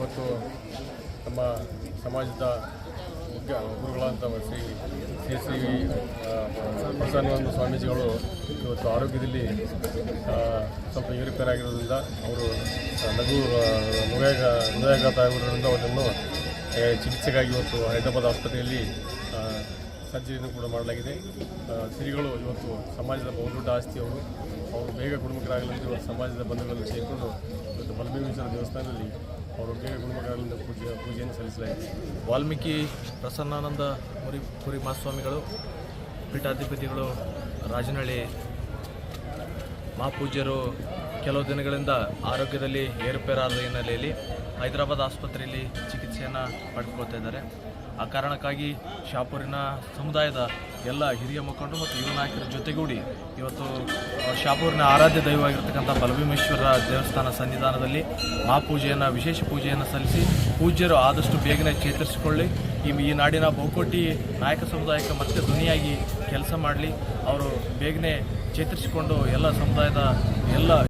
ಇವತ್ತು ನಮ್ಮ ಸಮಾಜದ ಮುಖ್ಯ ಗುರುಗಳಾದಂಥ ಶ್ರೀ ಪ್ರಸನ್ನಾನಂದ ಸ್ವಾಮೀಜಿಗಳು ಇವತ್ತು ಆರೋಗ್ಯದಲ್ಲಿ ಸ್ವಲ್ಪ ಏರುಪೇರಾಗಿರೋದ್ರಿಂದ ಅವರು ಹೃದಯಾಘಾತ ಆಗಿರೋದ್ರಿಂದ ಅವರನ್ನು ಚಿಕಿತ್ಸೆಗಾಗಿ ಇವತ್ತು ಹೈದರಾಬಾದ್ ಆಸ್ಪತ್ರೆಯಲ್ಲಿ ಸರ್ಜರಿಯನ್ನು ಕೂಡ ಮಾಡಲಾಗಿದೆ. ಶ್ರೀಗಳು ಇವತ್ತು ಸಮಾಜದ ಬಹುದೊಡ್ಡ ಆಸ್ತಿಯವರು. ಅವರು ಬೇಗ ಗುಣಮುಖರಾಗಲೆಂದು ಇವತ್ತು ಸಮಾಜದ ಬಂಧುಗಳನ್ನು ಸೇರಿಕೊಂಡು ಇವತ್ತು ಬಲಭೀಮೇಶ್ವರ ದೇವಸ್ಥಾನದಲ್ಲಿ ಅವರು ಬೇಗ ಗುಣಮುಖರಾಗಲೆಂದು ಪೂಜೆಯನ್ನು ಸಲ್ಲಿಸಲಾಗಿದೆ. ವಾಲ್ಮೀಕಿ ಪ್ರಸನ್ನಾನಂದ ಪುರಿ ಮಹಾಸ್ವಾಮಿಗಳು ಪೀಠಾಧಿಪತಿಗಳು ರಾಜನಹಳ್ಳಿ ಮಹಾಪೂಜ್ಯರು ಕೆಲವು ದಿನಗಳಿಂದ ಆರೋಗ್ಯದಲ್ಲಿ ಏರುಪೇರಾದ ಹಿನ್ನೆಲೆಯಲ್ಲಿ ಹೈದರಾಬಾದ್ ಆಸ್ಪತ್ರೆಯಲ್ಲಿ ಚಿಕಿತ್ಸೆಯನ್ನು ಪಡೆದುಕೊಳ್ತಾ ಇದ್ದಾರೆ. ಆ ಕಾರಣಕ್ಕಾಗಿ ಶಾಪೂರಿನ ಸಮುದಾಯದ ಎಲ್ಲ ಹಿರಿಯ ಮುಖಂಡರು ಮತ್ತು ಯುವ ನಾಯಕರ ಜೊತೆಗೂಡಿ ಇವತ್ತು ಶಾಪೂರಿನ ಆರಾಧ್ಯ ದೈವವಾಗಿರ್ತಕ್ಕಂಥ ಬಲಭೀಮೇಶ್ವರ ದೇವಸ್ಥಾನ ಸನ್ನಿಧಾನದಲ್ಲಿ ಮಹಾಪೂಜೆಯನ್ನು ವಿಶೇಷ ಪೂಜೆಯನ್ನು ಸಲ್ಲಿಸಿ ಪೂಜ್ಯರು ಆದಷ್ಟು ಬೇಗನೆ ಚೇತರಿಸಿಕೊಳ್ಳಿ ಈ ನಾಡಿನ ಬಹುಕೋಟಿ ನಾಯಕ ಸಮುದಾಯಕ್ಕೆ ಮತ್ತೆ ಧ್ವನಿಯಾಗಿ ಕೆಲಸ ಮಾಡಲಿ. ಅವರು ಬೇಗನೆ ಚೇತರಿಸಿಕೊಂಡು ಎಲ್ಲ ಸಮುದಾಯದ ಎಲ್ಲ